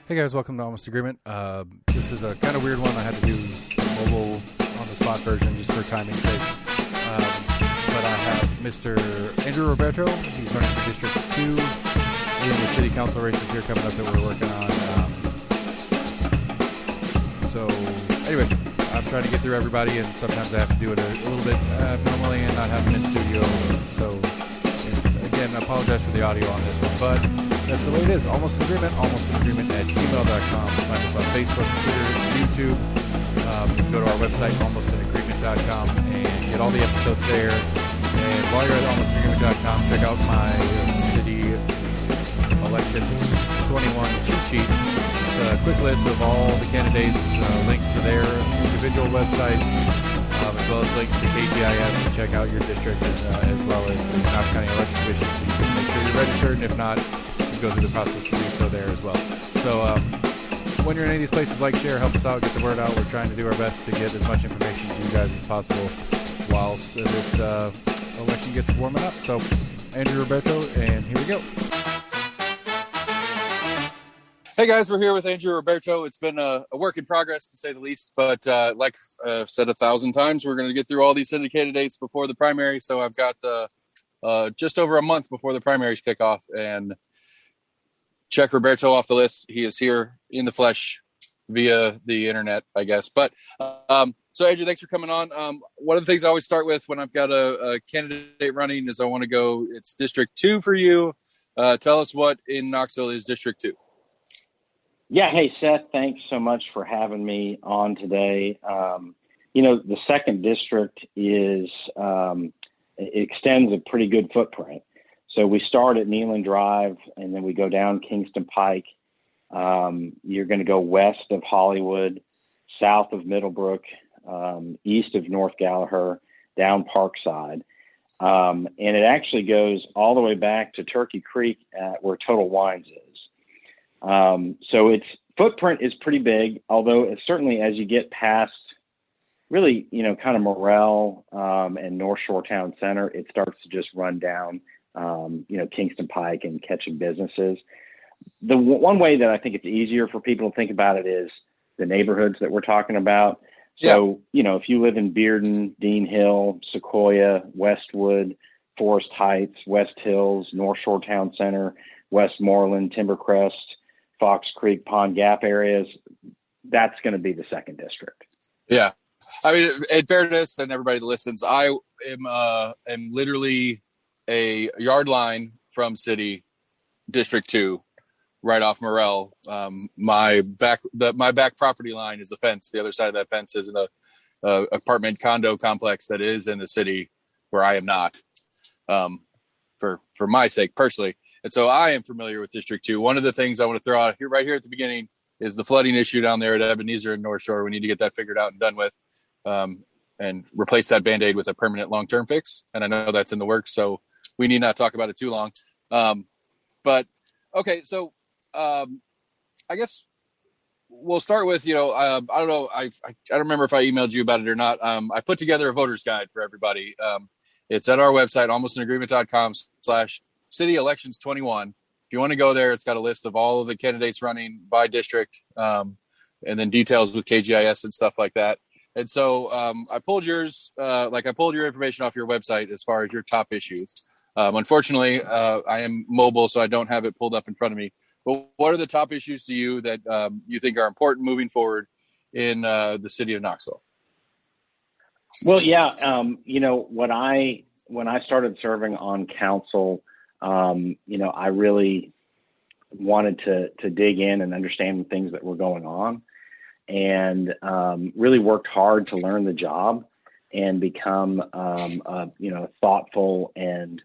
Hey guys, welcome to Almost Agreement. This is a kind of weird one. I had to do mobile on the spot version just for timing's sake. But I have Mr. Andrew Roberto. He's running for District 2 in the city council races here coming up that we're working on. So anyway, I'm trying to get through everybody, and sometimes I have to do it a little bit normally and not have them in studio. So again, I apologize for the audio on this one, but that's the way it is. Almost an Agreement at gmail.com. Find us on Facebook, Twitter, YouTube. Go to our website, almostanagreement.com, and get all the episodes there. And while you're at almostanagreement.com, check out my city elections 21 cheat sheet. It's a quick list of all the candidates, links to their individual websites, as well as links to KGIS to check out your district, as well as the Knox County Election Commission, so you can make sure you're registered, and if not, go through the process to do so there as well. So when you're in any of these places, like, share, help us out, get the word out. We're trying to do our best to get as much information to you guys as possible whilst this election gets warming up. So Andrew Roberto, and here we go. Hey guys, we're here with Andrew Roberto. It's been a work in progress, to say the least, but like I've said 1,000 times, we're going to get through all these syndicated dates before the primary. So I've got just over a month before the primaries kick off, and check Roberto off the list. He is here in the flesh via the internet, I guess. But so Andrew, thanks for coming on. One of the things I always start with when I've got a candidate running is I want to go, it's District 2 for you. Tell us what in Knoxville is District 2. Yeah. Hey, Seth, thanks so much for having me on today. The second district it extends a pretty good footprint. So we start at Neyland Drive, and then we go down Kingston Pike. You're going to go west of Hollywood, south of Middlebrook, east of North Gallaher, down Parkside. And it actually goes all the way back to Turkey Creek where Total Wines is. So its footprint is pretty big, although it's certainly as you get past really, kind of Morrell and North Shore Town Center, it starts to just run down Kingston Pike and catching businesses. The one way that I think it's easier for people to think about it is the neighborhoods that we're talking about. So, if you live in Bearden, Dean Hill, Sequoia, Westwood, Forest Heights, West Hills, North Shore Town Center, Westmoreland, Timbercrest, Fox Creek, Pond Gap areas, that's going to be the second district. Yeah. I mean, in fairness, and everybody that listens, I am literally a yard line from City District 2, right off Morrell. My back property line is a fence. The other side of that fence is an apartment condo complex that is in the city where I am not, for my sake personally. And so I am familiar with District 2. One of the things I want to throw out here, right here at the beginning, is the flooding issue down there at Ebenezer and North Shore. We need to get that figured out and done with, and replace that Band-Aid with a permanent long-term fix. And I know that's in the works, so we need not talk about it too long. But okay, so I guess we'll start with, I don't know, I don't remember if I emailed you about it or not. I put together a voter's guide for everybody. It's at our website, almostanagreement.com/cityelections21. If you want to go there, it's got a list of all of the candidates running by district, and then details with KGIS and stuff like that. And so I pulled yours, I pulled your information off your website as far as your top issues. Unfortunately, I am mobile, so I don't have it pulled up in front of me. But what are the top issues to you that you think are important moving forward in the city of Knoxville? Well, yeah, when I started serving on council, I really wanted to dig in and understand the things that were going on, and really worked hard to learn the job and become a thoughtful and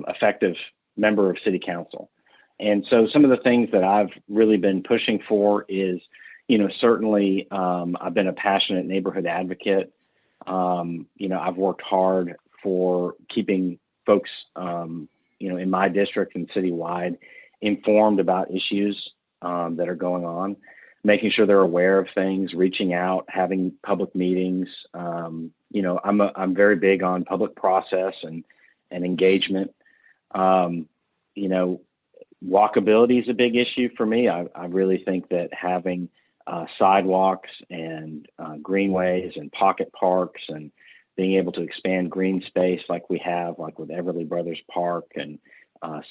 effective member of city council. And so some of the things that I've really been pushing for is, certainly I've been a passionate neighborhood advocate. I've worked hard for keeping folks, in my district and citywide informed about issues that are going on, making sure they're aware of things, reaching out, having public meetings. I'm very big on public process and engagement. Walkability is a big issue for me. I really think that having sidewalks and greenways and pocket parks and being able to expand green space like we have, like with Everly Brothers Park and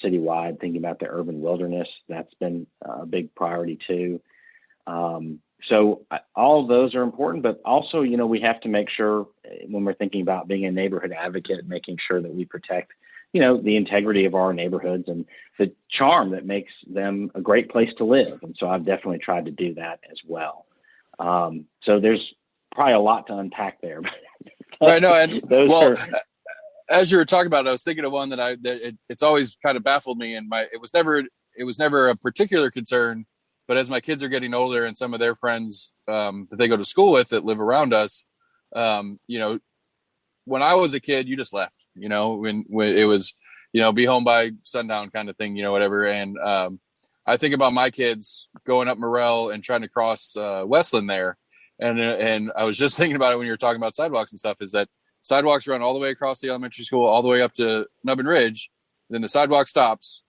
citywide, thinking about the urban wilderness, that's been a big priority too. So all of those are important, but also, we have to make sure when we're thinking about being a neighborhood advocate, making sure that we protect, the integrity of our neighborhoods and the charm that makes them a great place to live. And so I've definitely tried to do that as well. So there's probably a lot to unpack there. Right. No, and as you were talking about it, I was thinking of one that it's always kind of baffled me, and it was never a particular concern. But as my kids are getting older and some of their friends that they go to school with that live around us, when I was a kid, you just left, when it was, be home by sundown kind of thing, whatever. And I think about my kids going up Morel and trying to cross Westland there. And I was just thinking about it when you were talking about sidewalks and stuff, is that sidewalks run all the way across the elementary school, all the way up to Nubbin Ridge. Then the sidewalk stops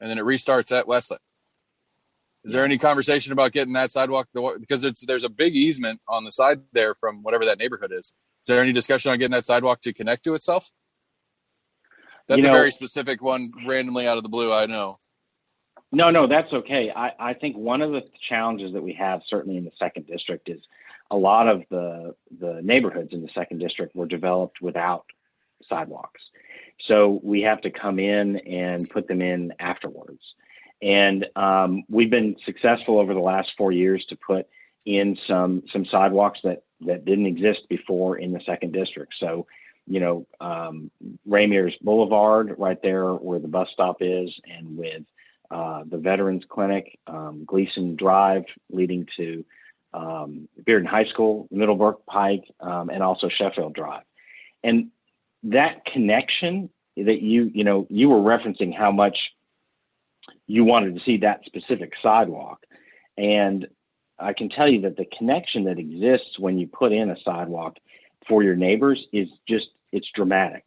and then it restarts at Westland. Is there any conversation about getting that sidewalk? Because there's a big easement on the side there from whatever that neighborhood is. Is there any discussion on getting that sidewalk to connect to itself? That's a very specific one, randomly out of the blue, I know. No, that's okay. I think one of the challenges that we have, certainly in the second district, is a lot of the neighborhoods in the second district were developed without sidewalks. So we have to come in and put them in afterwards. And we've been successful over the last 4 years to put in some sidewalks that didn't exist before in the second district. So, Ramirez Boulevard right there where the bus stop is, and with the Veterans Clinic, Gleason Drive leading to Bearden High School, Middlebrook Pike, and also Sheffield Drive. And that connection that you were referencing how much you wanted to see that specific sidewalk. And I can tell you that the connection that exists when you put in a sidewalk for your neighbors is it's dramatic.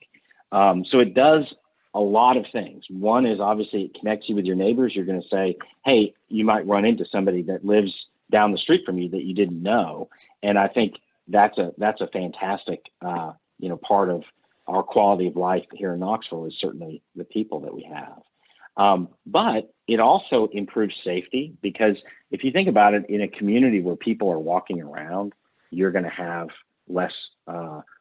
So it does a lot of things. One is obviously it connects you with your neighbors. You're going to say, hey, you might run into somebody that lives down the street from you that you didn't know. And I think that's a fantastic, part of our quality of life here in Knoxville is certainly the people that we have. But it also improves safety, because if you think about it, in a community where people are walking around, you're going to have less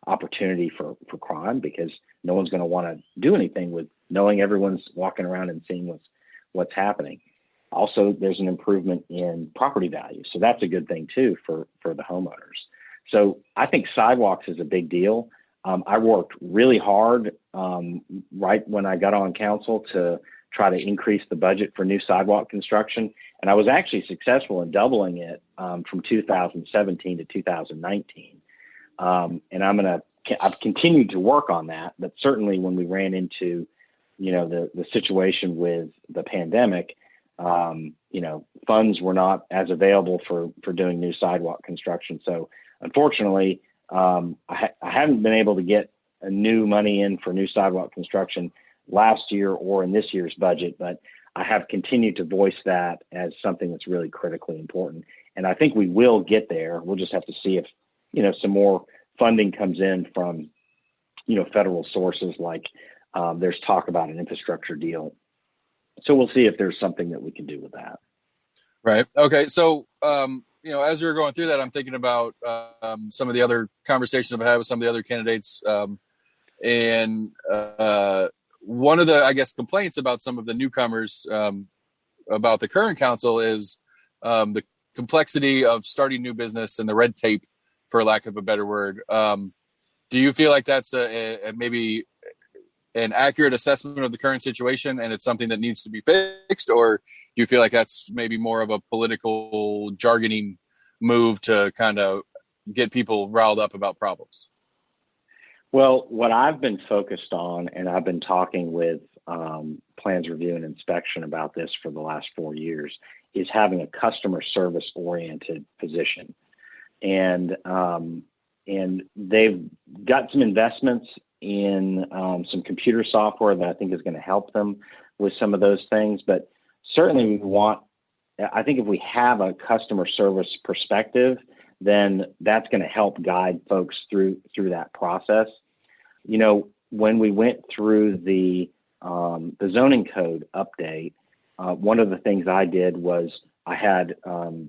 opportunity for crime, because no one's going to want to do anything with knowing everyone's walking around and seeing what's happening. Also, there's an improvement in property value. So that's a good thing too for the homeowners. So I think sidewalks is a big deal. I worked really hard right when I got on council to try to increase the budget for new sidewalk construction. And I was actually successful in doubling it from 2017 to 2019. And I've continued to work on that, but certainly when we ran into, the situation with the pandemic, funds were not as available for doing new sidewalk construction. So unfortunately, I haven't been able to get a new money in for new sidewalk construction last year or in this year's budget, but I have continued to voice that as something that's really critically important. And I think we will get there. We'll just have to see if, some more funding comes in from, federal sources, like there's talk about an infrastructure deal. So we'll see if there's something that we can do with that. Right. Okay. So, as we were going through that, I'm thinking about some of the other conversations I've had with some of the other candidates. And one of the, I guess, complaints about some of the newcomers about the current council is the complexity of starting new business and the red tape, for lack of a better word. Do you feel like that's a maybe an accurate assessment of the current situation and it's something that needs to be fixed? Or do you feel like that's maybe more of a political jargoning move to kind of get people riled up about problems? Well, what I've been focused on, and I've been talking with Plans Review and Inspection about this for the last 4 years, is having a customer service oriented position. And they've got some investments in some computer software that I think is going to help them with some of those things. But certainly I think if we have a customer service perspective, then that's going to help guide folks through that process. You know, when we went through the zoning code update, one of the things I did was I had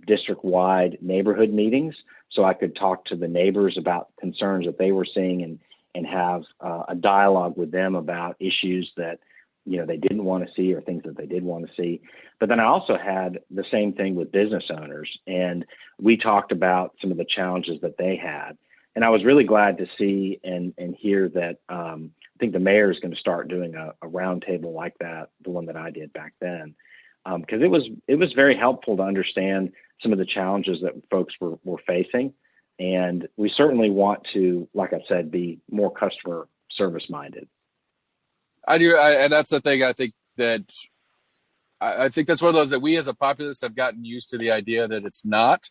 district-wide neighborhood meetings, so I could talk to the neighbors about concerns that they were seeing and have a dialogue with them about issues that, you know, they didn't want to see or things that they did want to see. But then I also had the same thing with business owners, and we talked about some of the challenges that they had. And I was really glad to see and hear that I think the mayor is going to start doing a roundtable like that, the one that I did back then, because it was very helpful to understand some of the challenges that folks were facing. And we certainly want to, like I said, be more customer service minded. I do, and that's the thing. I think that's one of those that we as a populace have gotten used to the idea that it's not,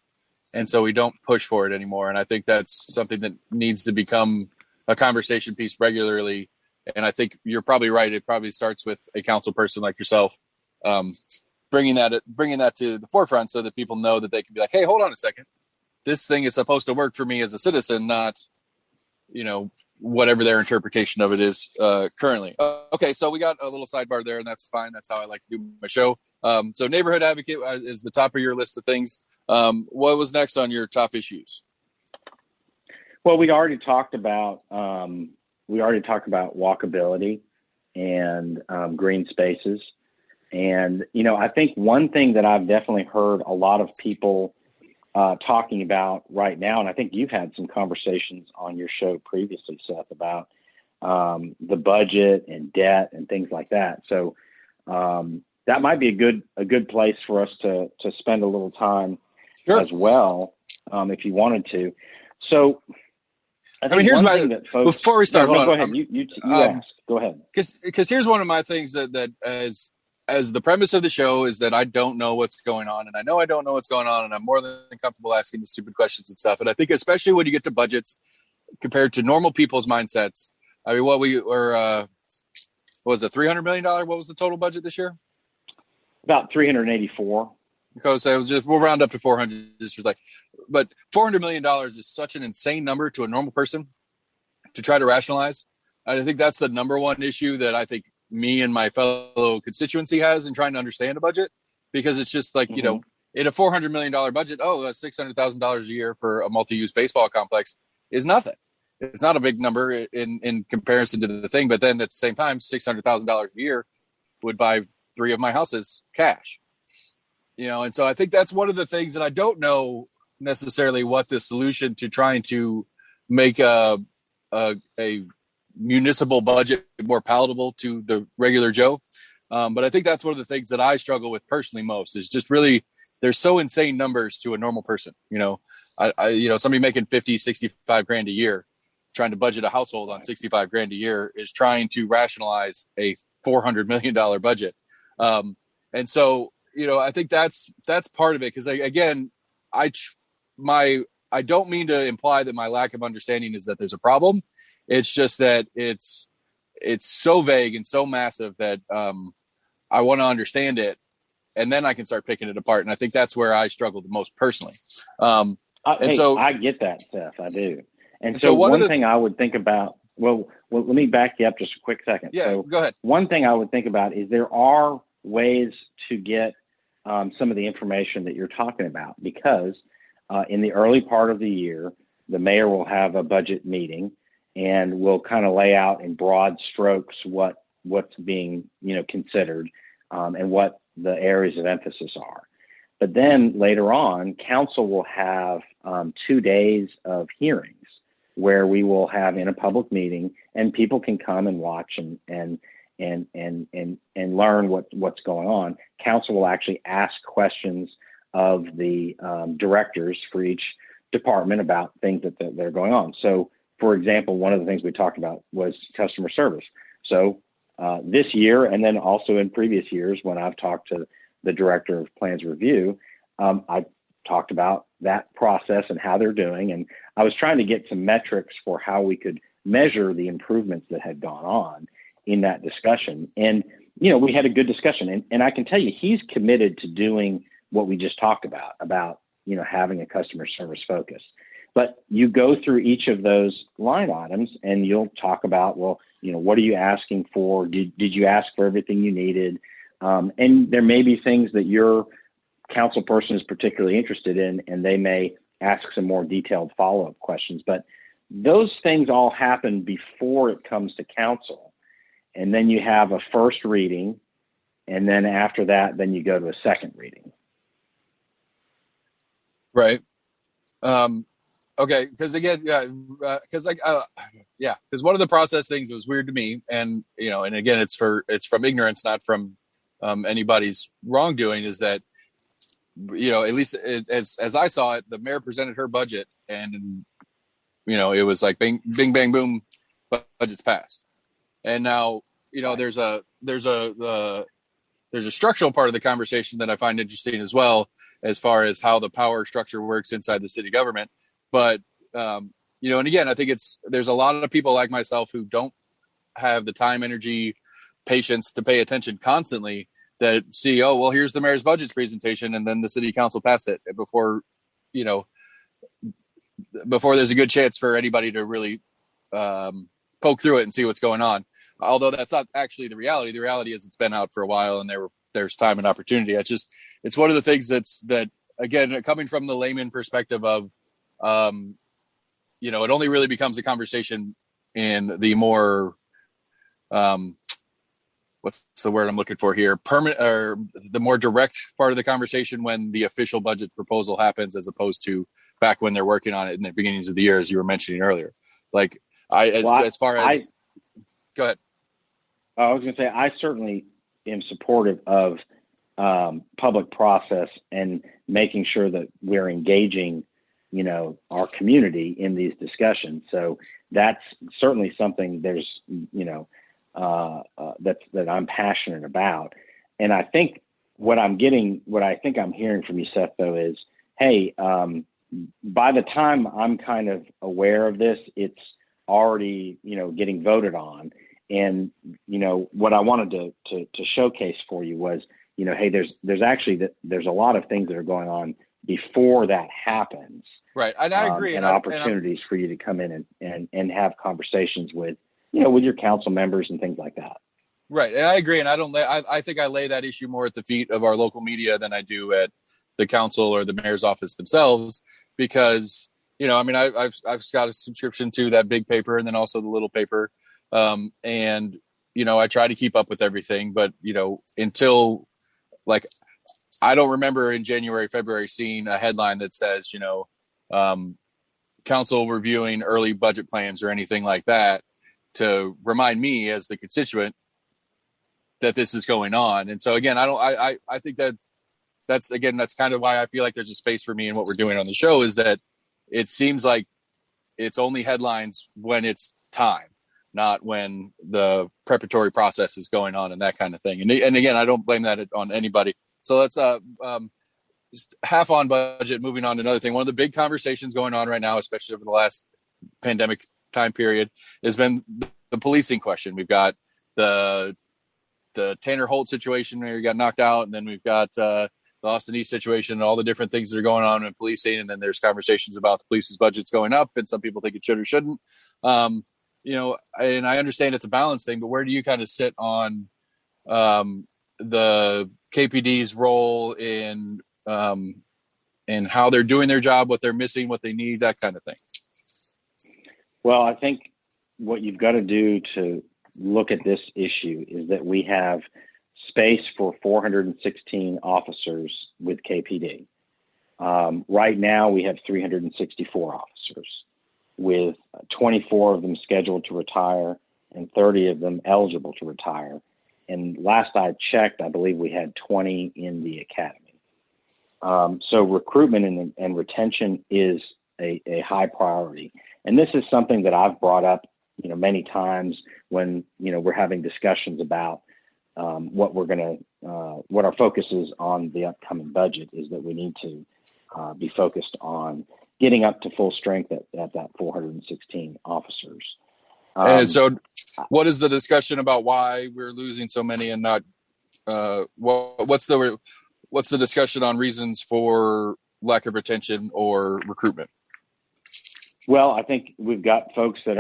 and so we don't push for it anymore. And I think that's something that needs to become a conversation piece regularly. And I think you're probably right. It probably starts with a council person like yourself, bringing that to the forefront so that people know that they can be like, hey, hold on a second. This thing is supposed to work for me as a citizen, not, you know, whatever their interpretation of it is currently. Okay, so we got a little sidebar there, and that's fine. That's how I like to do my show. So neighborhood advocate is the top of your list of things. What was next on your top issues? Well, we already talked about walkability and green spaces. And, you know, I think one thing that I've definitely heard a lot of people talking about right now, and I think you've had some conversations on your show previously, Seth, about the budget and debt and things like that. So that might be a good place for us to spend a little time as well, if you wanted to. So I mean, here's my thing that folks, before we start. No, go ahead. You ask. Go ahead. Because here's one of my things that as the premise of the show is that I don't know what's going on, and I know I don't know what's going on, and I'm more than comfortable asking the stupid questions and stuff. And I think especially when you get to budgets compared to normal people's mindsets. I mean, what was it, $300 million? What was the total budget this year? About 384. Because we'll round up to 400. But $400 million is such an insane number to a normal person to try to rationalize. I think that's the number one issue that I think me and my fellow constituency has in trying to understand a budget, because it's just like, you know, in a $400 million budget, $600,000 a year for a multi-use baseball complex is nothing. It's not a big number in comparison to the thing. But then at the same time, $600,000 a year would buy 3 of my houses cash. You know, and so I think that's one of the things that I don't know necessarily what the solution to trying to make a municipal budget more palatable to the regular Joe. But I think that's one of the things that I struggle with personally most is just really, there's so insane numbers to a normal person. You know, I somebody making 50, 65 grand a year, trying to budget a household on 65 grand a year is trying to rationalize a $400 million budget. And so, you know, I think that's part of it. Cause again, I don't mean to imply that my lack of understanding is that there's a problem. It's just that it's so vague and so massive that I want to understand it, and then I can start picking it apart. And I think that's where I struggle the most personally. So I get that, Seth. I do. And so one thing I would think about. Well, let me back you up just a quick second. Yeah, so go ahead. One thing I would think about is there are ways to get some of the information that you're talking about, because in the early part of the year, the mayor will have a budget meeting and we'll kind of lay out in broad strokes what's being, you know, considered and what the areas of emphasis are. But then later on, council will have 2 days of hearings where we will have in a public meeting, and people can come and watch and learn what's going on. Council will actually ask questions of the directors for each department about things that are going on. So, for example, one of the things we talked about was customer service. So this year, and then also in previous years, when I've talked to the director of plans review, I talked about that process and how they're doing. And I was trying to get some metrics for how we could measure the improvements that had gone on in that discussion. And we had a good discussion, and I can tell you he's committed to doing what we just talked about having a customer service focus. But you go through each of those line items and you'll talk about, well, what are you asking for? Did you ask for everything you needed? And there may be things that your council person is particularly interested in, and they may ask some more detailed follow-up questions. But those things all happen before it comes to council. And then you have a first reading. And then after that, then you go to a second reading. Right. Okay. Because again, because one of the process things that was weird to me, and and again, it's from ignorance, not from anybody's wrongdoing, is that at least as I saw it, the mayor presented her budget, and it was like bing bang boom, budget's passed, and now there's a structural part of the conversation that I find interesting as well, as far as how the power structure works inside the city government. But, and again, I think there's a lot of people like myself who don't have the time, energy, patience to pay attention constantly, that see, oh, well, here's the mayor's budget presentation, and then the city council passed it before there's a good chance for anybody to really poke through it and see what's going on. Although that's not actually the reality. The reality is it's been out for a while, and there's time and opportunity. It's one of the things that again, coming from the layman perspective of, it only really becomes a conversation in the more, what's the word I'm looking for here? Permanent, or the more direct part of the conversation when the official budget proposal happens, as opposed to back when they're working on it in the beginnings of the year, as you were mentioning earlier. Like go ahead. I was going to say, I certainly am supportive of public process and making sure that we're engaging, our community in these discussions. So that's certainly something that I'm passionate about. And I think what I think I'm hearing from you, Seth, though, is, hey, by the time I'm kind of aware of this, it's already, getting voted on. And, what I wanted to showcase for you was, hey, there's a lot of things that are going on before that happens. Right. And I agree. And opportunities for you to come in and have conversations with, with your council members and things like that. Right. And I agree. And I think I lay that issue more at the feet of our local media than I do at the council or the mayor's office themselves, because, I've got a subscription to that big paper and then also the little paper. And, I try to keep up with everything, but, until I don't remember in January, February seeing a headline that says, council reviewing early budget plans or anything like that to remind me as the constituent that this is going on. And so again, I think that's kind of why I feel like there's a space for me in what we're doing on the show, is that it seems like it's only headlines when it's time, not when the preparatory process is going on and that kind of thing. And again, I don't blame that on anybody. So let's just half on budget, moving on to another thing. One of the big conversations going on right now, especially over the last pandemic time period, has been the policing question. We've got the Tanner Holt situation where he got knocked out, and then we've got the Austin East situation and all the different things that are going on in policing. And then there's conversations about the police's budgets going up, and some people think it should or shouldn't. And I understand it's a balance thing, but where do you kind of sit on the KPD's role in how they're doing their job, what they're missing, what they need, that kind of thing? Well, I think what you've got to do to look at this issue is that we have space for 416 officers with KPD. Right now, we have 364 officers, with 24 of them scheduled to retire and 30 of them eligible to retire. And last I checked, I believe we had 20 in the academy. So recruitment and retention is a high priority. And this is something that I've brought up, many times when, we're having discussions about what our focus is on the upcoming budget, is that we need to be focused on getting up to full strength at that 416 officers. And so, what is the discussion about why we're losing so many and not? What's the discussion on reasons for lack of retention or recruitment? Well, I think we've got folks that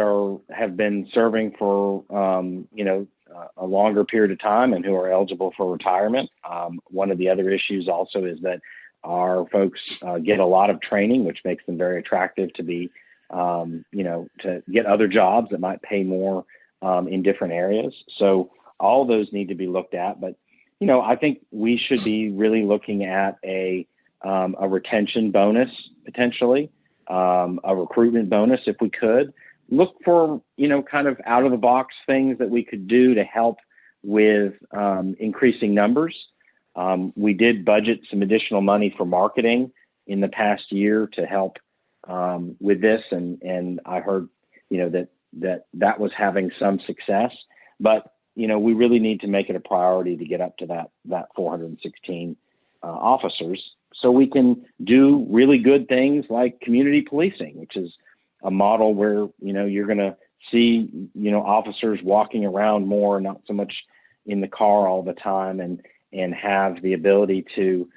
have been serving for a longer period of time and who are eligible for retirement. One of the other issues also is that our folks get a lot of training, which makes them very attractive to be, to get other jobs that might pay more in different areas. So all those need to be looked at. But, I think we should be really looking at a retention bonus potentially, a recruitment bonus if we could. Look for, kind of out of the box things that we could do to help with increasing numbers. We did budget some additional money for marketing in the past year to help with this. And I heard, that was having some success, but, we really need to make it a priority to get up to that 416 officers so we can do really good things like community policing, which is a model where, you're going to see, officers walking around more, not so much in the car all the time, and have the ability to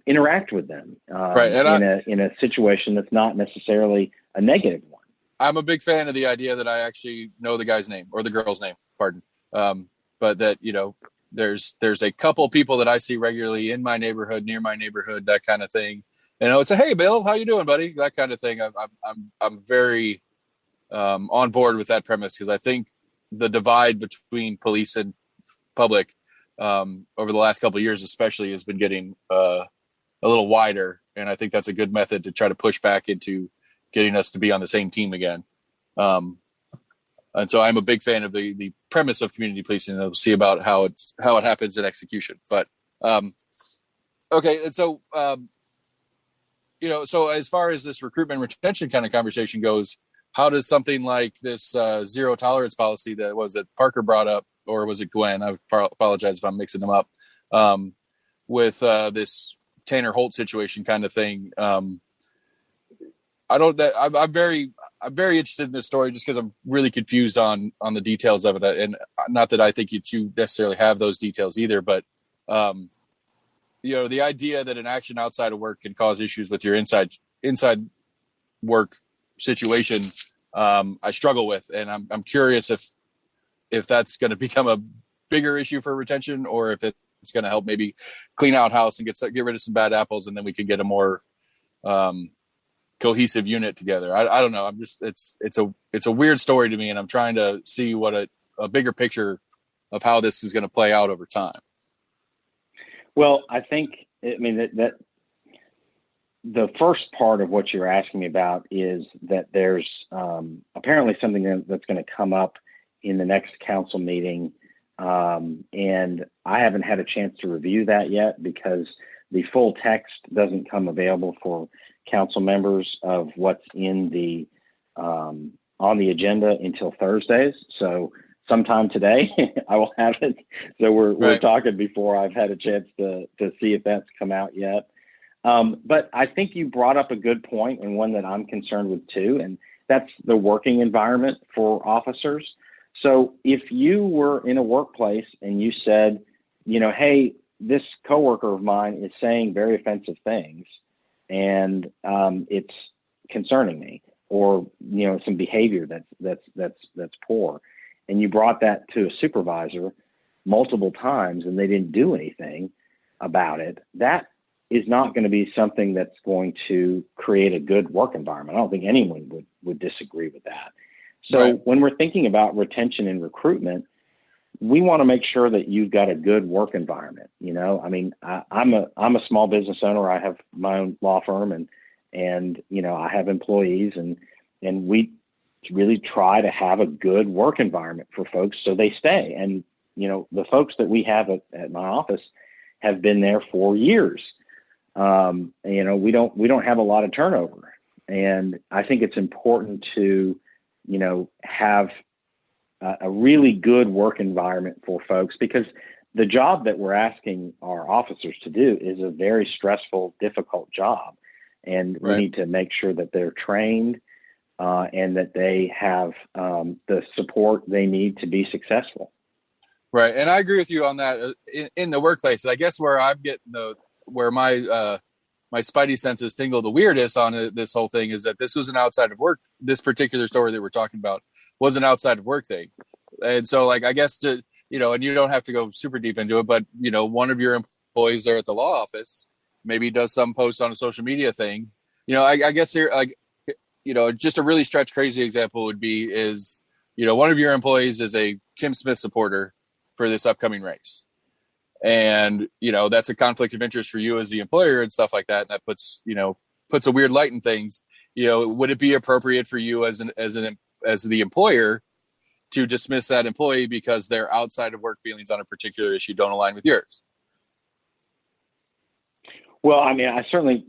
interact with them in a situation that's not necessarily a negative one. I'm a big fan of the idea that I actually know the guy's name or the girl's name, pardon. But that, there's a couple people that I see regularly in my neighborhood, near my neighborhood, that kind of thing. It's a, hey, Bill, how you doing, buddy? That kind of thing. I'm very on board with that premise, because I think the divide between police and public over the last couple of years, especially, has been getting a little wider. And I think that's a good method to try to push back into getting us to be on the same team again. And so I'm a big fan of the premise of community policing, and we'll see about how it happens in execution. But okay, and so so as far as this recruitment retention kind of conversation goes, how does something like this zero tolerance policy that Parker brought up, or was it Gwen? I apologize if I'm mixing them up. With this Tanner Holt situation kind of thing. I'm very interested in this story just because I'm really confused on the details of it, and not that I think you necessarily have those details either, but the idea that an action outside of work can cause issues with your inside work situation, I struggle with, and I'm curious if that's going to become a bigger issue for retention, or if it's going to help maybe clean out house and get rid of some bad apples, and then we can get a more cohesive unit together. I don't know. It's a weird story to me, and I'm trying to see what a bigger picture of how this is going to play out over time. Well, I think, that the first part of what you're asking me about is that there's apparently something that's going to come up in the next council meeting. And I haven't had a chance to review that yet, because the full text doesn't come available for council members of what's in the on the agenda until Thursdays. So sometime today I will have it. So we're talking before I've had a chance to see if that's come out yet. But I think you brought up a good point, and one that I'm concerned with too, and that's the working environment for officers. So if you were in a workplace and you said, hey, this coworker of mine is saying very offensive things, and it's concerning me, or some behavior that's poor, and you brought that to a supervisor multiple times and they didn't do anything about it, that is not going to be something that's going to create a good work environment. I don't think anyone would disagree with that. So when we're thinking about retention and recruitment, we want to make sure that you've got a good work environment. I'm a small business owner. I have my own law firm, and I have employees, and we really try to have a good work environment for folks so they stay. And, the folks that we have at my office have been there for years. We don't have a lot of turnover, and I think it's important to, have a really good work environment for folks, because the job that we're asking our officers to do is a very stressful, difficult job. And we need to make sure that they're trained, and that they have the support they need to be successful. Right. And I agree with you on that in the workplace. I guess where I'm getting where my spidey senses tingle the weirdest on this whole thing is that this was an outside of work. This particular story that we're talking about was an outside of work thing. And so like, I guess and you don't have to go super deep into it, but one of your employees there at the law office maybe does some post on a social media thing. I guess here, like, just a really stretch crazy example would be one of your employees is a Kim Smith supporter for this upcoming race. And, that's a conflict of interest for you as the employer and stuff like that. And that puts a weird light in things. Would it be appropriate for you as the employer to dismiss that employee because their outside of work feelings on a particular issue don't align with yours? Well, I mean,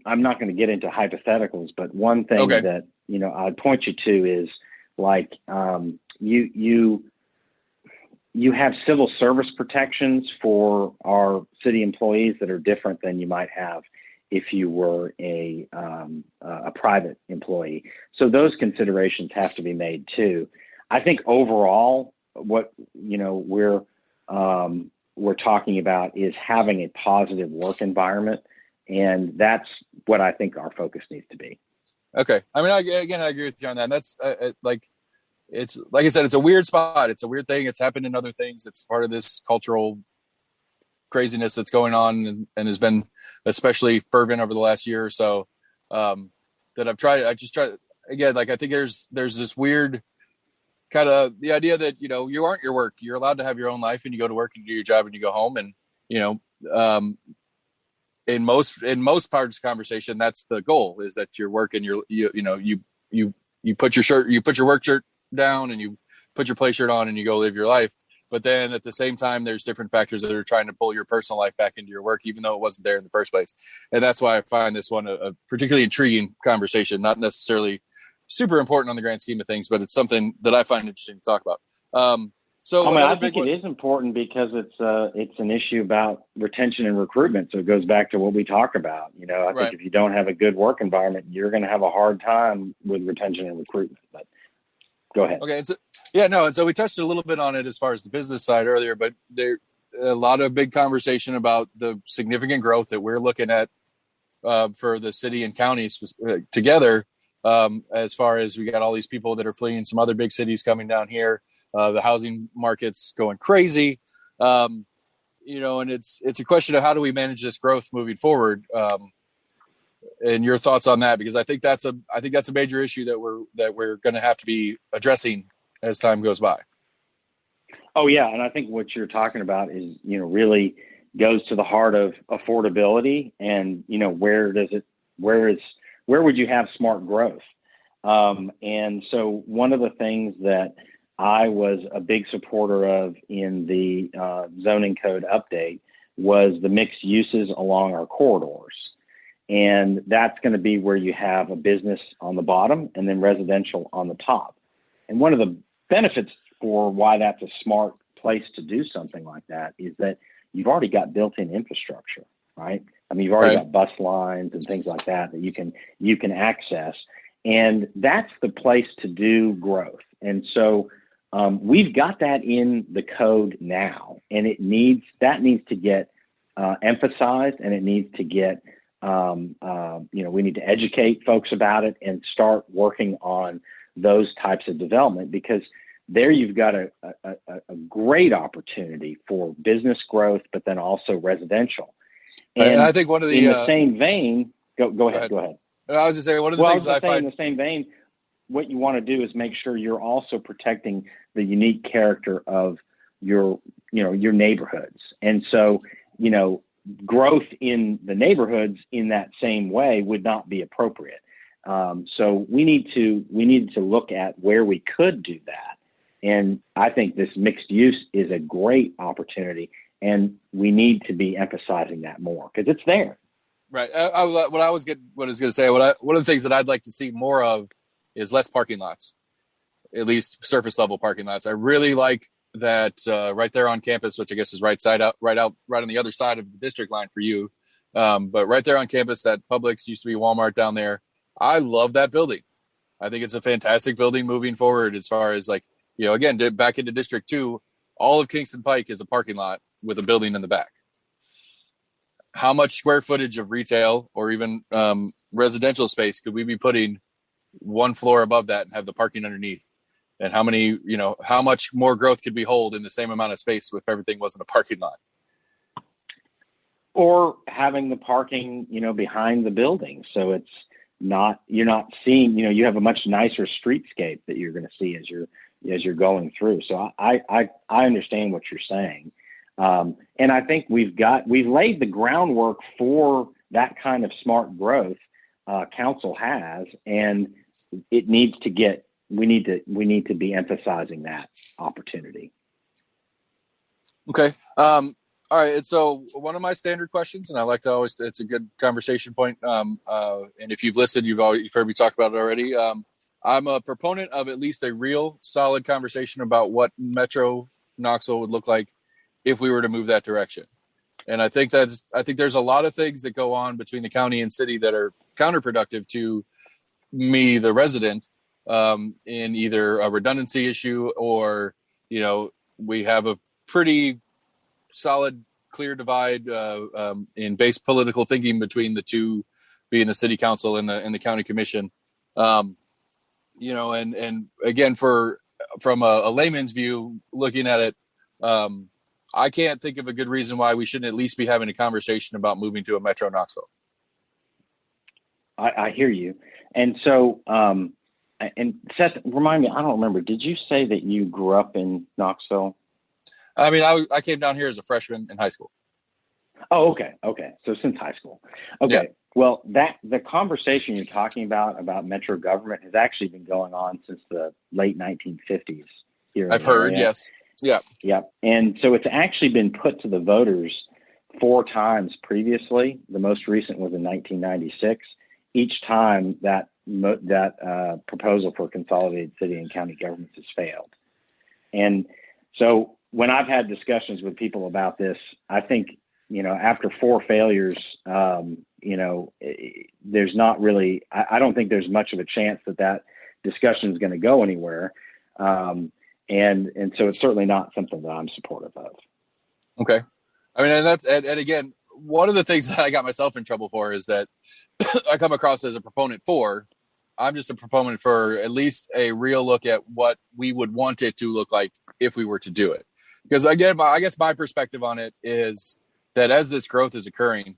I'm not going to get into hypotheticals, but one thing that, I'd point you to is like, you have civil service protections for our city employees that are different than you might have if you were a private employee. So those considerations have to be made too. I think overall, what we're talking about is having a positive work environment, and that's what I think our focus needs to be. Okay, I mean, I agree with you on that. And that's it's like I said, it's a weird spot. It's a weird thing. It's happened in other things. It's part of this cultural craziness that's going on and has been especially fervent over the last year or so. That I just try again. Like I think there's this weird kind of the idea that you aren't your work. You're allowed to have your own life, and you go to work and do your job and you go home. And in most parts of the conversation, that's the goal, is that your work and you put your work shirt down and you put your play shirt on and you go live your life. But then at the same time, there's different factors that are trying to pull your personal life back into your work, even though it wasn't there in the first place. And that's why I find this one a particularly intriguing conversation, not necessarily super important on the grand scheme of things, but it's something that I find interesting to talk about. I think it is important because it's an issue about retention and recruitment. So it goes back to what we talk about. I think if you don't have a good work environment, you're going to have a hard time with retention and recruitment. But go ahead. Okay. And so we touched a little bit on it as far as the business side earlier, but there a lot of big conversation about the significant growth that we're looking at for the city and counties together. As far as we got all these people that are fleeing some other big cities coming down here. The housing market's going crazy, and it's a question of how do we manage this growth moving forward, and your thoughts on that, because I think that's a major issue that we're going to have to be addressing as time goes by. Oh yeah, and I think what you're talking about is really goes to the heart of affordability, and where would you have smart growth, and so one of the things that I was a big supporter of in the zoning code update was the mixed uses along our corridors. And that's going to be where you have a business on the bottom and then residential on the top. And one of the benefits for why that's a smart place to do something like that is that you've already got built-in infrastructure, right? I mean, you've already got bus lines and things like that you can access. And that's the place to do growth. And so we've got that in the code now, and that needs to get emphasized, and it needs to get, we need to educate folks about it and start working on those types of development, because there you've got a great opportunity for business growth, but then also residential. And I think one of the in the same vein, go ahead. I was just saying one of the things I find in the same vein, what you want to do is make sure you're also protecting the unique character of your neighborhoods. And so, growth in the neighborhoods in that same way would not be appropriate. So we need to look at where we could do that. And I think this mixed use is a great opportunity, and we need to be emphasizing that more because it's there. Right. One of the things that I'd like to see more of is less parking lots, at least surface level parking lots. I really like that right there on campus, which I guess is right on the other side of the district line for you. But right there on campus, that Publix used to be Walmart down there. I love that building. I think it's a fantastic building moving forward as far as like, again, back into District 2, all of Kingston Pike is a parking lot with a building in the back. How much square footage of retail or even residential space could we be putting one floor above that and have the parking underneath? And how much more growth could we hold in the same amount of space if everything wasn't a parking lot? Or having the parking, behind the building. So you're not seeing, you have a much nicer streetscape that you're going to see as you're going through. So I understand what you're saying. And I think we've laid the groundwork for that kind of smart growth. Council has, and it needs to get, we need to be emphasizing that opportunity. Okay. All right. And so one of my standard questions, and I like to always, it's a good conversation point. And if you've listened, you've heard me talk about it already. I'm a proponent of at least a real solid conversation about what Metro Knoxville would look like if we were to move that direction. And I think there's a lot of things that go on between the county and city that are counterproductive to me, the resident, in either a redundancy issue or, we have a pretty solid, clear divide in base political thinking between the two, being the city council and the county commission. And again, from a layman's view, looking at it, I can't think of a good reason why we shouldn't at least be having a conversation about moving to a Metro Knoxville. I hear you. And so, and Seth, remind me, I don't remember, did you say that you grew up in Knoxville? I mean, I came down here as a freshman in high school. Oh, okay. So since high school. Okay. Yeah. Well, the conversation you're talking about Metro government has actually been going on since the late 1950s here. I've heard, yes. Yeah. Yep. And so it's actually been put to the voters 4 times previously. The most recent was in 1996. Each time that proposal for consolidated city and county governments has failed. And so when I've had discussions with people about this, I think, after 4 failures, there's not really, I don't think there's much of a chance that discussion is going to go anywhere. And so it's certainly not something that I'm supportive of. Okay. I mean, and again, one of the things that I got myself in trouble for is that I come across as a proponent for, I'm just a proponent for at least a real look at what we would want it to look like if we were to do it. Because again, I guess my perspective on it is that as this growth is occurring,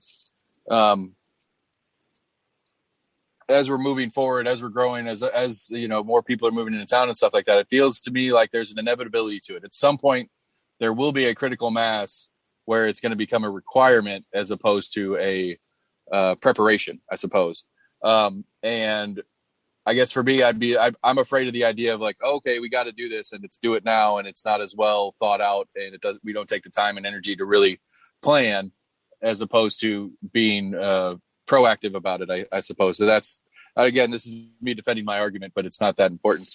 as we're moving forward, as we're growing, as more people are moving into town and stuff like that, it feels to me like there's an inevitability to it. At some point, there will be a critical mass where it's going to become a requirement as opposed to a preparation, I suppose. And I guess for me, I'm afraid of the idea of like, okay, we got to do this and let's do it now, and it's not as well thought out, and we don't take the time and energy to really plan, as opposed to being proactive about it, I suppose. So that's, again, this is me defending my argument, but it's not that important.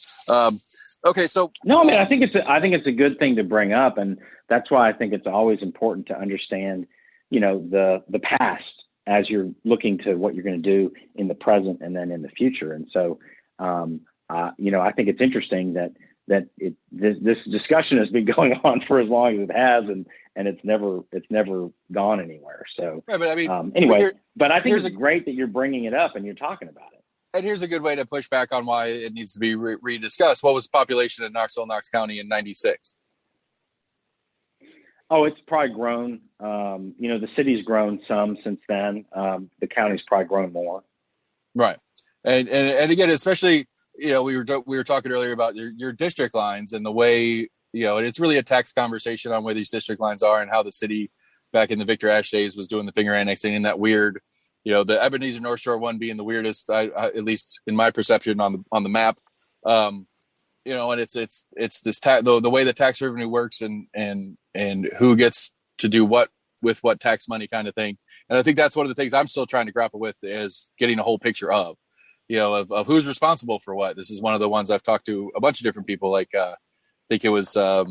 Okay, so no, I mean, I think it's a good thing to bring up, and that's why I think it's always important to understand, the past as you're looking to what you're going to do in the present and then in the future. And so, I think it's interesting that this discussion has been going on for as long as it has, and it's never gone anywhere. So, right, but I mean, anyway, but I think it's great that you're bringing it up and you're talking about it. And here's a good way to push back on why it needs to be rediscussed. What was the population in Knox County in 96? Oh, it's probably grown. The city's grown some since then. The county's probably grown more. Right. And again, especially, we were talking earlier about your district lines and the way, and it's really a tax conversation on where these district lines are and how the city back in the Victor Ashe days was doing the finger annexing and that weird, the Ebenezer North Shore one being the weirdest, at least in my perception on the map. And it's this the way the tax revenue works and who gets to do what with what tax money kind of thing. And I think that's one of the things I'm still trying to grapple with, is getting a whole picture of who's responsible for what. This is one of the ones I've talked to a bunch of different people. Like, I think it was Lundy.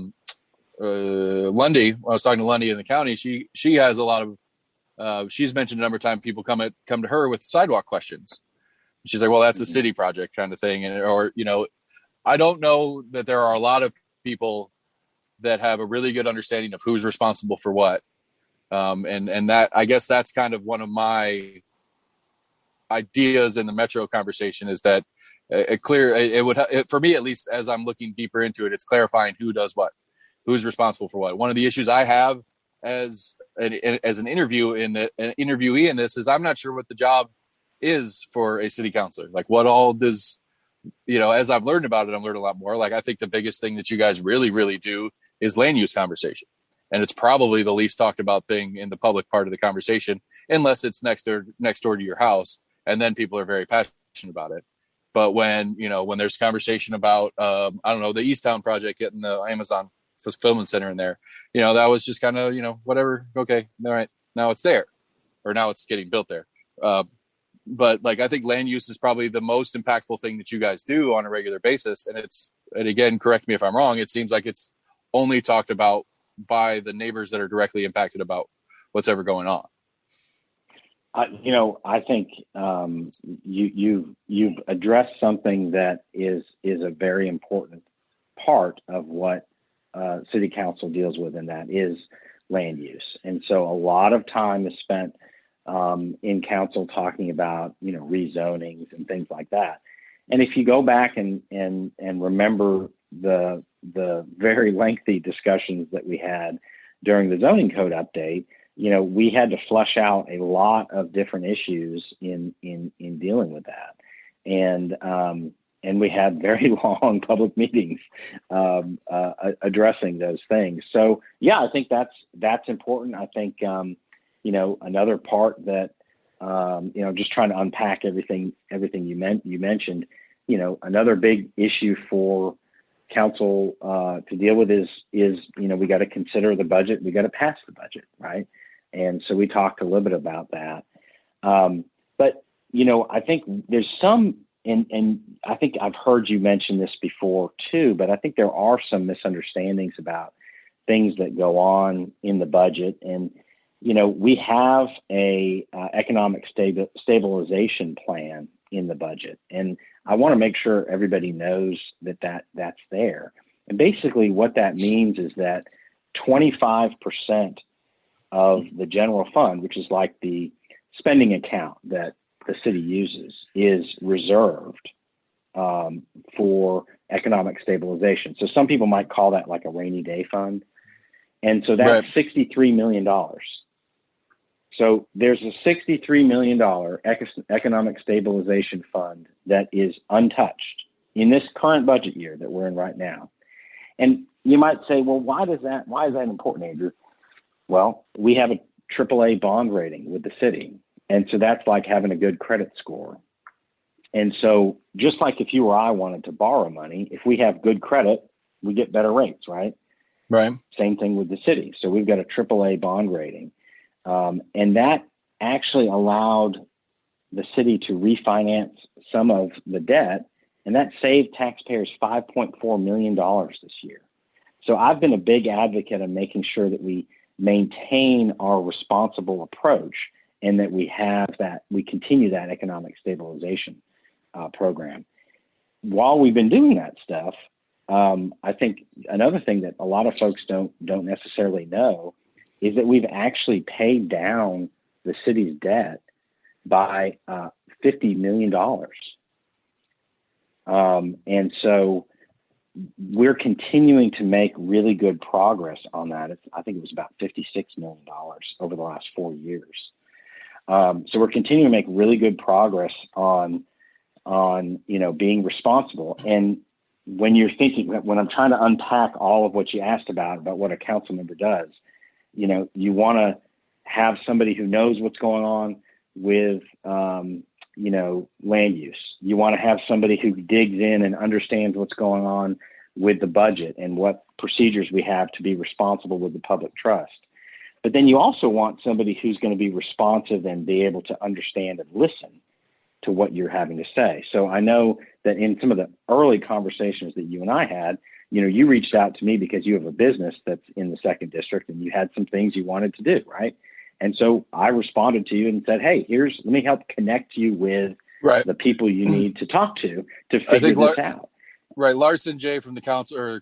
When I was talking to Lundy in the county, she has a lot of, she's mentioned a number of times people come to her with sidewalk questions. She's like, well, that's a city project kind of thing. And, or, I don't know that there are a lot of people that have a really good understanding of who's responsible for what. And that, I guess that's kind of one of my ideas in the Metro conversation, is that for me, at least, as I'm looking deeper into it, it's clarifying who does what, who's responsible for what. One of the issues I have as an interviewee in this is I'm not sure what the job is for a city councilor. Like, what all does, as I've learned about it, I'm learning a lot more. Like, I think the biggest thing that you guys really, really do is land use conversation. And it's probably the least talked about thing in the public part of the conversation, unless it's next door to your house. And then people are very passionate about it. But when there's conversation about, I don't know, the Easttown project, getting the Amazon fulfillment center in there, that was just kind of, whatever. Okay. All right. Now it's there, or now it's getting built there. But like, I think land use is probably the most impactful thing that you guys do on a regular basis. And again, correct me if I'm wrong, it seems like it's only talked about by the neighbors that are directly impacted about what's ever going on. I think you've addressed something that is a very important part of what city council deals with, and that is land use. And so a lot of time is spent in council talking about rezonings and things like that. And if you go back and remember the very lengthy discussions that we had during the zoning code update, we had to flush out a lot of different issues in dealing with that. And we had very long public meetings addressing those things. So yeah, I think that's important. I think another part that just trying to unpack everything you mentioned, another big issue for council to deal with is we got to consider the budget. We got to pass the budget, right? And so we talked a little bit about that. But I think there's some, and I think I've heard you mention this before too, but I think there are some misunderstandings about things that go on in the budget. And we have a economic stabilization plan in the budget, and I want to make sure everybody knows that's there. And basically, what that means is that 25% of the general fund, which is like the spending account that the city uses, is reserved for economic stabilization. So some people might call that like a rainy day fund, and so that's right. $63 million. So there's a $63 million economic stabilization fund that is untouched in this current budget year that we're in right now. And you might say, well, why is that important, Andrew? Well, we have a AAA bond rating with the city. And so that's like having a good credit score. And so just like if you or I wanted to borrow money, if we have good credit, we get better rates, right? Right. Same thing with the city. So we've got a AAA bond rating. And that actually allowed the city to refinance some of the debt, and that saved taxpayers $5.4 million this year. So I've been a big advocate of making sure that we maintain our responsible approach and that we continue that economic stabilization program. While we've been doing that stuff, I think another thing that a lot of folks don't necessarily know is that we've actually paid down the city's debt by $50 million. And so we're continuing to make really good progress on that. I think it was about $56 million over the last 4 years. So we're continuing to make really good progress on being responsible. And when I'm trying to unpack all of what you asked about what a council member does, you want to have somebody who knows what's going on with, land use. You want to have somebody who digs in and understands what's going on with the budget and what procedures we have to be responsible with the public trust. But then you also want somebody who's going to be responsive and be able to understand and listen to what you're having to say. So I know that in some of the early conversations that you and I had, you reached out to me because you have a business that's in the 2nd District and you had some things you wanted to do, right? And so I responded to you and said, hey, let me help connect you with Right. the people you need to talk to I figure think this out. Right. Larson J from the council or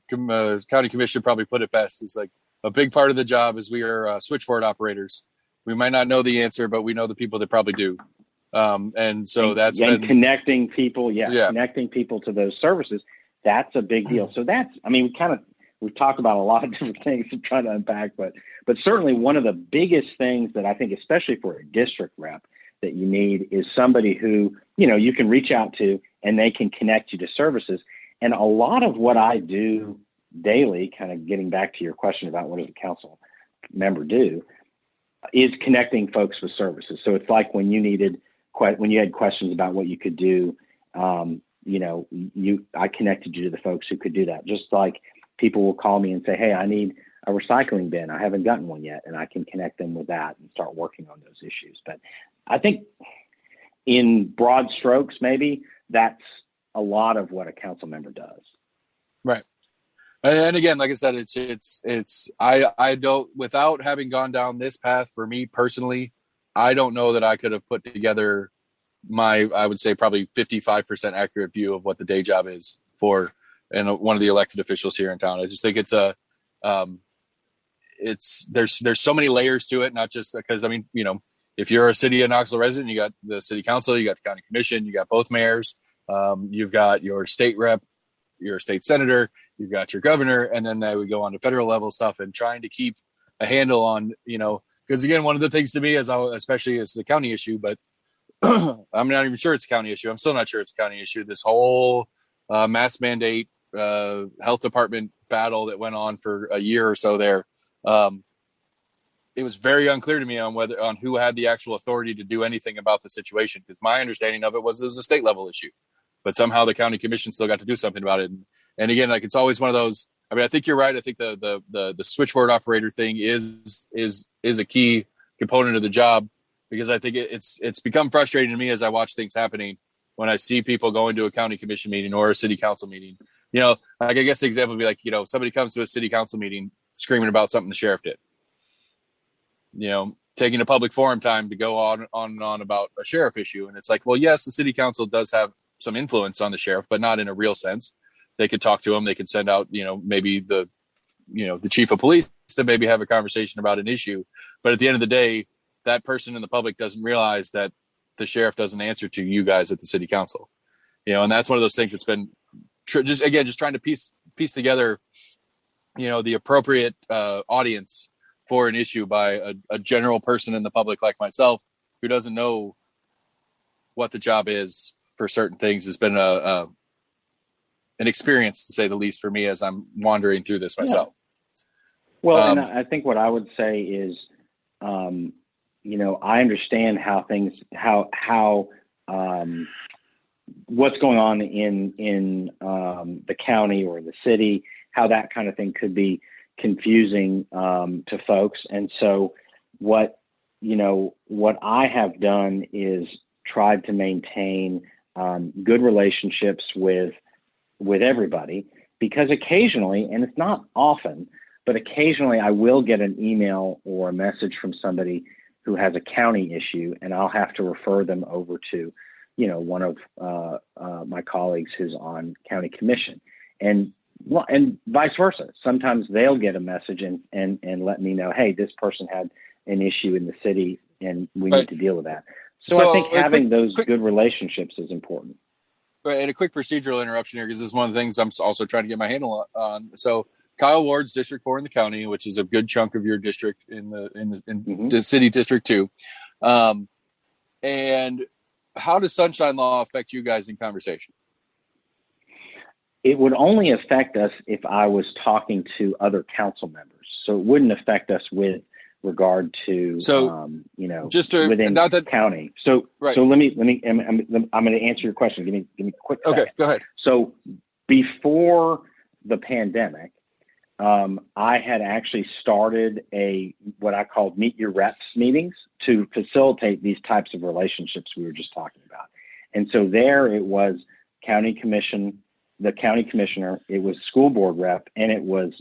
county commission probably put it best. Is like a big part of the job is we are switchboard operators. We might not know the answer, but we know the people that probably do. And so that's been connecting people. Yeah. Connecting people to those services. That's a big deal. So we've talked about a lot of different things to try to unpack, but certainly one of the biggest things that I think, especially for a district rep, that you need is somebody who, you can reach out to and they can connect you to services. And a lot of what I do daily, kind of getting back to your question about what does a council member do, is connecting folks with services. So it's like when you had questions about what you could do, I connected you to the folks who could do that. Just like people will call me and say, hey, I need a recycling bin. I haven't gotten one yet. And I can connect them with that and start working on those issues. But I think in broad strokes, maybe that's a lot of what a council member does. Right. And again, like I said, I don't, without having gone down this path for me personally, I don't know that I could have put together I would say probably 55% accurate view of what the day job is for one of the elected officials here in town. I just think there's so many layers to it, not just because, if you're a city of Knoxville resident, you got the city council, you got the county commission, you got both mayors, you've got your state rep, your state senator, you've got your governor, and then we go on to federal level stuff and trying to keep a handle on, because again, one of the things to me is, especially it's the county issue, but I'm not even sure it's a county issue. I'm still not sure it's a county issue. This whole mask mandate, health department battle that went on for a year or so there. It was very unclear to me on who had the actual authority to do anything about the situation, because my understanding of it was a state level issue, but somehow the county commission still got to do something about it. And again, like, it's always one of those. I think you're right. I think the switchboard operator thing is a key component of the job, because I think it's become frustrating to me as I watch things happening when I see people going to a county commission meeting or a city council meeting. I guess the example would be like, somebody comes to a city council meeting screaming about something the sheriff did. Taking a public forum time to go on and on about a sheriff issue. And it's like, well, yes, the city council does have some influence on the sheriff, but not in a real sense. They could talk to him. They could send out, maybe the chief of police to maybe have a conversation about an issue. But at the end of the day, that person in the public doesn't realize that the sheriff doesn't answer to you guys at the city council. And that's one of those things that's been just trying to piece together, the appropriate audience for an issue by a general person in the public like myself who doesn't know what the job is for certain things has been an experience, to say the least, for me as I'm wandering through this myself. Yeah. Well, and I think what I would say is, I understand what's going on in the county or the city, how that kind of thing could be confusing to folks. And so what I have done is tried to maintain good relationships with everybody, because occasionally, and it's not often, but occasionally I will get an email or a message from somebody who has a county issue, and I'll have to refer them over to, one of my colleagues who's on county commission, and vice versa. Sometimes they'll get a message and let me know, hey, this person had an issue in the city and we need to deal with that. So I think having those good relationships is important. Right, and a quick procedural interruption here, because this is one of the things I'm also trying to get my handle on. So Kyle Ward's District 4 in the county, which is a good chunk of your district in the city District 2. And how does sunshine law affect you guys in conversation? It would only affect us if I was talking to other council members. So it wouldn't affect us with regard to, within the county. So let me, I'm going to answer your question. Give me a quick second. Okay, go ahead. So before the pandemic, I had actually started what I called Meet Your Reps meetings to facilitate these types of relationships we were just talking about. And so there it was county commission, the county commissioner, it was school board rep, and it was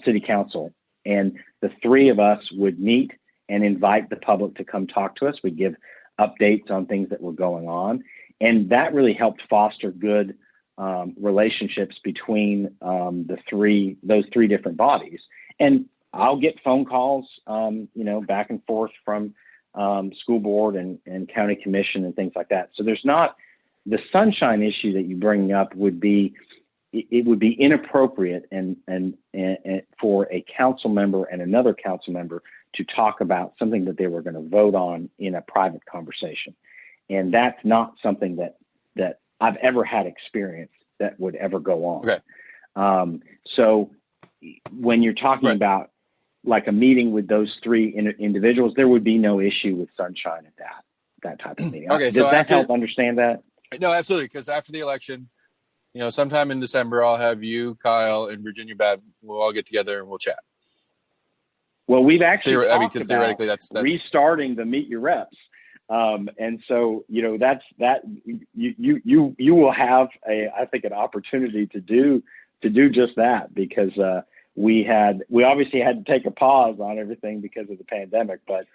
city council. And the three of us would meet and invite the public to come talk to us. We'd give updates on things that were going on. and that really helped foster good relationships between those three different bodies. And I'll get phone calls, back and forth from school board and county commission and things like that. So there's not the sunshine issue that you bring up would be inappropriate and for a council member and another council member to talk about something that they were going to vote on in a private conversation. And that's not something that I've ever had experience that would ever go on. Okay. So when you're talking Right. about like a meeting with those three individuals, there would be no issue with sunshine at that type of meeting. Okay, Does so that help understand that? No, absolutely. Because after the election, sometime in December, I'll have you, Kyle, and Virginia Bab. We'll all get together and we'll chat. Well, we've actually talked because about theoretically, that's restarting the Meet Your Reps, and so that's you will have I think an opportunity to do just that, because we obviously had to take a pause on everything because of the pandemic, but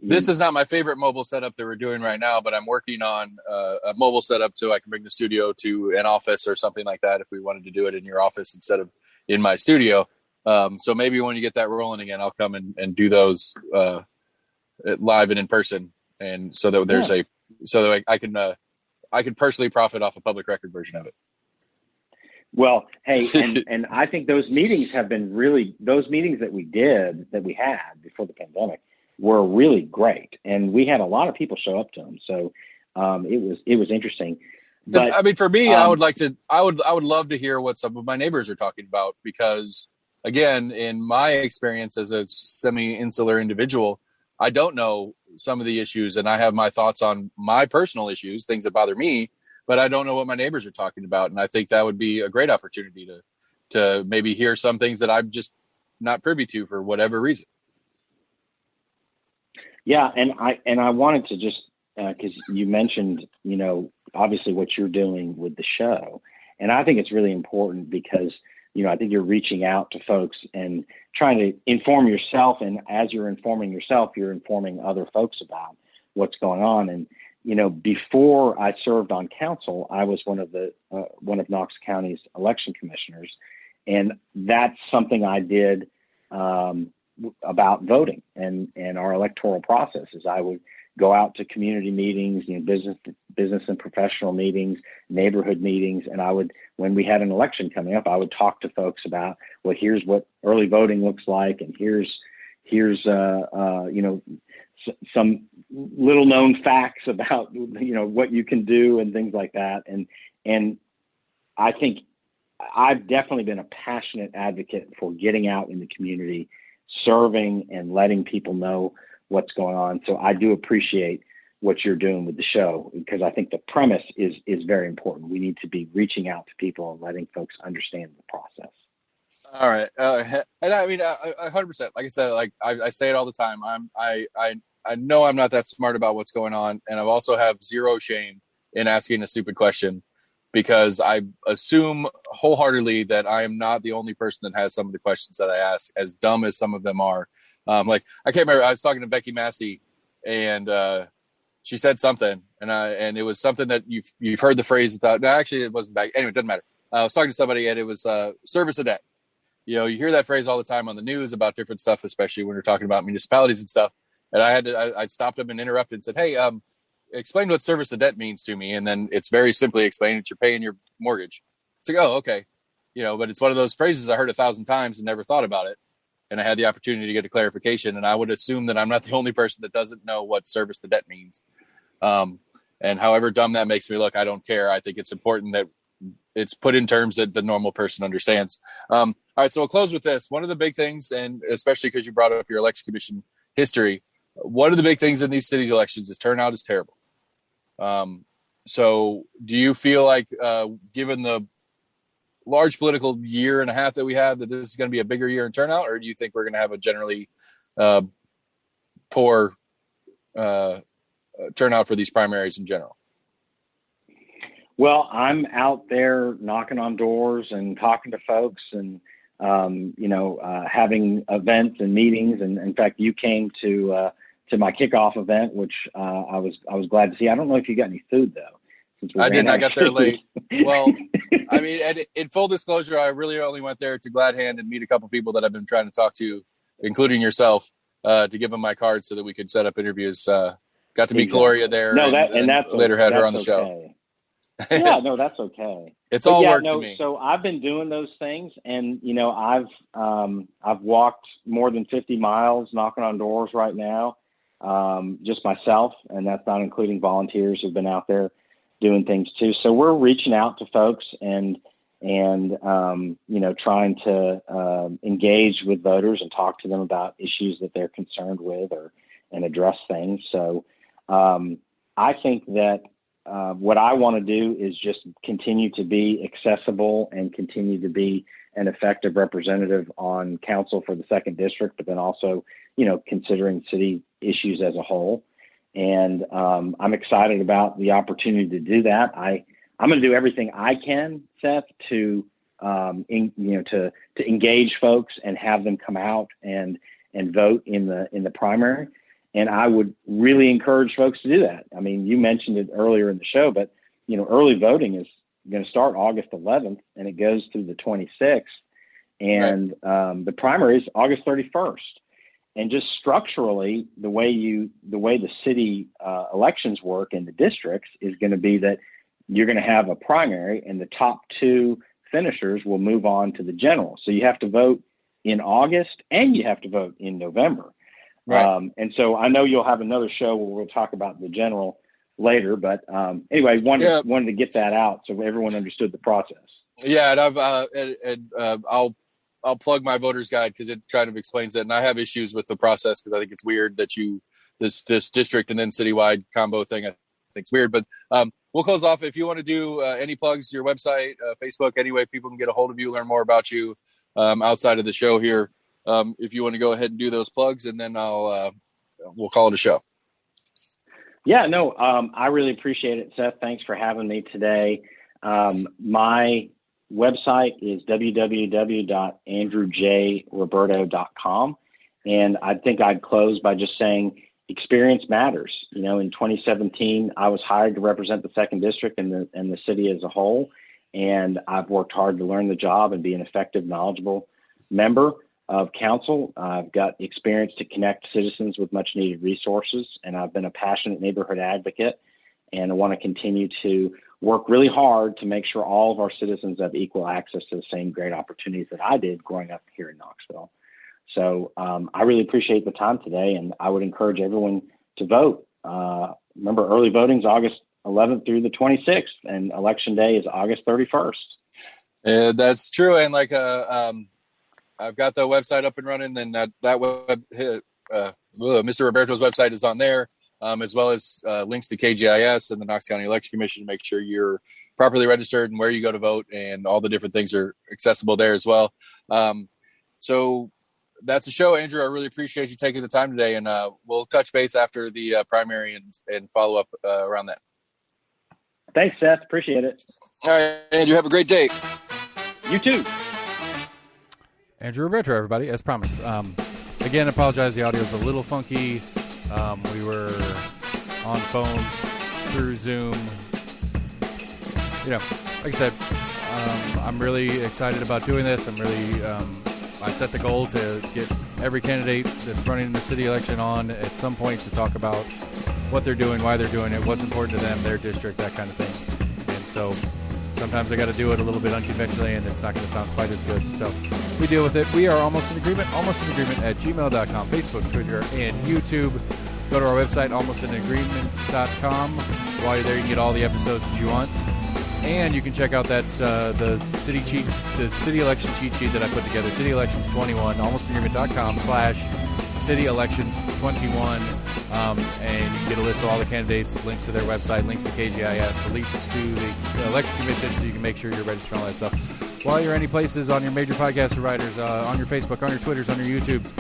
this is not my favorite mobile setup that we're doing right now, but I'm working on a mobile setup so I can bring the studio to an office or something like that if we wanted to do it in your office instead of in my studio. So maybe when you get that rolling again, I'll come and do those live and in person, and so that there's so that I can personally profit off a public record version of it. Well, hey, and I think those meetings have been those meetings that we had before the pandemic were really great, and we had a lot of people show up to them. So it was interesting. But I mean, for me, I would love to hear what some of my neighbors are talking about, because again, in my experience as a semi-insular individual, I don't know some of the issues, and I have my thoughts on my personal issues, things that bother me, but I don't know what my neighbors are talking about. And I think that would be a great opportunity to maybe hear some things that I'm just not privy to for whatever reason. Yeah, and I wanted to just because you mentioned, obviously what you're doing with the show, and I think it's really important because I think you're reaching out to folks and trying to inform yourself, and as you're informing yourself, you're informing other folks about what's going on. And before I served on council, I was one of Knox County's election commissioners, and that's something I did about voting and our electoral processes. I would go out to community meetings, business and professional meetings, neighborhood meetings, and when we had an election coming up, I would talk to folks about, well, here's what early voting looks like, and here's some little known facts about what you can do and things like that. And I think I've definitely been a passionate advocate for getting out in the community, serving and letting people know what's going on. So I do appreciate what you're doing with the show, because I think the premise is very important. We need to be reaching out to people and letting folks understand the process. All right. And I mean, 100%, like I said, like I say it all the time. I know I'm not that smart about what's going on. And I also have zero shame in asking a stupid question, because I assume wholeheartedly that I am not the only person that has some of the questions that I ask, as dumb as some of them are. Like, I can't remember, I was talking to Becky Massey, and she said something, and it was something that you've heard the phrase without, no, actually it wasn't back. Anyway, it doesn't matter. I was talking to somebody, and it was service a debt. You hear that phrase all the time on the news about different stuff, especially when we're talking about municipalities and stuff. And I stopped him and interrupted and said, hey, explain what service of debt means to me. And then it's very simply explained that you're paying your mortgage. It's like, oh, okay. But it's one of those phrases I heard 1,000 times and never thought about it. And I had the opportunity to get a clarification. And I would assume that I'm not the only person that doesn't know what service the debt means. And however dumb that makes me look, I don't care. I think it's important that it's put in terms that the normal person understands. All right, so we'll close with this. One of the big things, and especially because you brought up your election commission history, one of the big things in these city elections is turnout is terrible. So do you feel like, given the large political year and a half that we have, that this is going to be a bigger year in turnout, or do you think we're going to have a generally poor turnout for these primaries in general? Well, I'm out there knocking on doors and talking to folks, and having events and meetings. And in fact, you came to my kickoff event, which I was glad to see. I don't know if you got any food though. Since we I didn't. I got there late. Well, I mean, and in full disclosure, I really only went there to glad hand and meet a couple people that I've been trying to talk to, including yourself, to give them my card so that we could set up interviews. Got to meet Gloria there. No, that's later had her on the okay. show. Yeah, no, that's okay. It's all work to me. So I've been doing those things, and I've walked more than 50 miles, knocking on doors right now, just myself, and that's not including volunteers who've been out there doing things too. So we're reaching out to folks and trying to engage with voters and talk to them about issues that they're concerned with and address things. So I think that what I want to do is just continue to be accessible and continue to be an effective representative on council for the 2nd District, but then also, considering city issues as a whole. And I'm excited about the opportunity to do that. I'm going to do everything I can, Seth, to engage folks and have them come out and vote in the primary. And I would really encourage folks to do that. I mean, you mentioned it earlier in the show, but early voting is going to start August 11th and it goes through the 26th. And the primary is August 31st. And just structurally, the way the city elections work in the districts is going to be that you're going to have a primary, and the top 2 finishers will move on to the general. So you have to vote in August and you have to vote in November. Right. And so I know you'll have another show where we'll talk about the general later. But anyway, wanted to get that out so everyone understood the process. Yeah, and I'll plug my voter's guide because it kind of explains it. And I have issues with the process because I think it's weird that this district and then citywide combo thing. I think it's weird, but we'll close off. If you want to do any plugs, your website, Facebook, any way people can get a hold of you, learn more about you outside of the show here. If you want to go ahead and do those plugs, and then we'll call it a show. Yeah, no, I really appreciate it, Seth. Thanks for having me today. My website is www.andrewjroberto.com. And I think I'd close by just saying experience matters. In 2017, I was hired to represent the 2nd District and the city as a whole. And I've worked hard to learn the job and be an effective, knowledgeable member of council. I've got experience to connect citizens with much needed resources. And I've been a passionate neighborhood advocate. And I want to continue to work really hard to make sure all of our citizens have equal access to the same great opportunities that I did growing up here in Knoxville. So I really appreciate the time today, and I would encourage everyone to vote. Remember, early voting is August 11th through the 26th, and Election Day is August 31st. That's true, and I've got the website up and running, and that Mr. Roberto's website is on there. As well as links to KGIS and the Knox County Election Commission to make sure you're properly registered and where you go to vote, and all the different things are accessible there as well. So that's the show, Andrew. I really appreciate you taking the time today, and we'll touch base after the primary and follow up around that. Thanks, Seth. Appreciate it. All right, Andrew, have a great day. You too. Andrew Roberto, everybody, as promised. Again, apologize. The audio is a little funky. We were on phones through Zoom. Like I said, I'm really excited about doing this. I set the goal to get every candidate that's running in the city election on at some point to talk about what they're doing, why they're doing it, what's important to them, their district, that kind of thing. And so sometimes I got to do it a little bit unconventionally, and it's not going to sound quite as good. So we deal with it. We are almost in agreement at gmail.com, Facebook, Twitter, and YouTube. Go to our website, almostinagreement.com. While you're there, you can get all the episodes that you want. And you can check out the city election cheat sheet that I put together, City Elections 21, almostinagreement.com/City Elections 21. And you can get a list of all the candidates, links to their website, links to KGIS, links to the election commission, so you can make sure you're registered and all that stuff. While you're any places on your major podcast providers, on your Facebook, on your Twitters, on your YouTubes,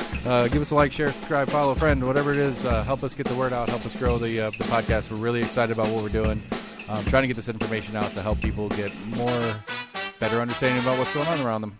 give us a like, share, subscribe, follow a friend, whatever it is. Help us get the word out, help us grow the podcast. We're really excited about what we're doing. Trying to get this information out to help people get better understanding about what's going on around them.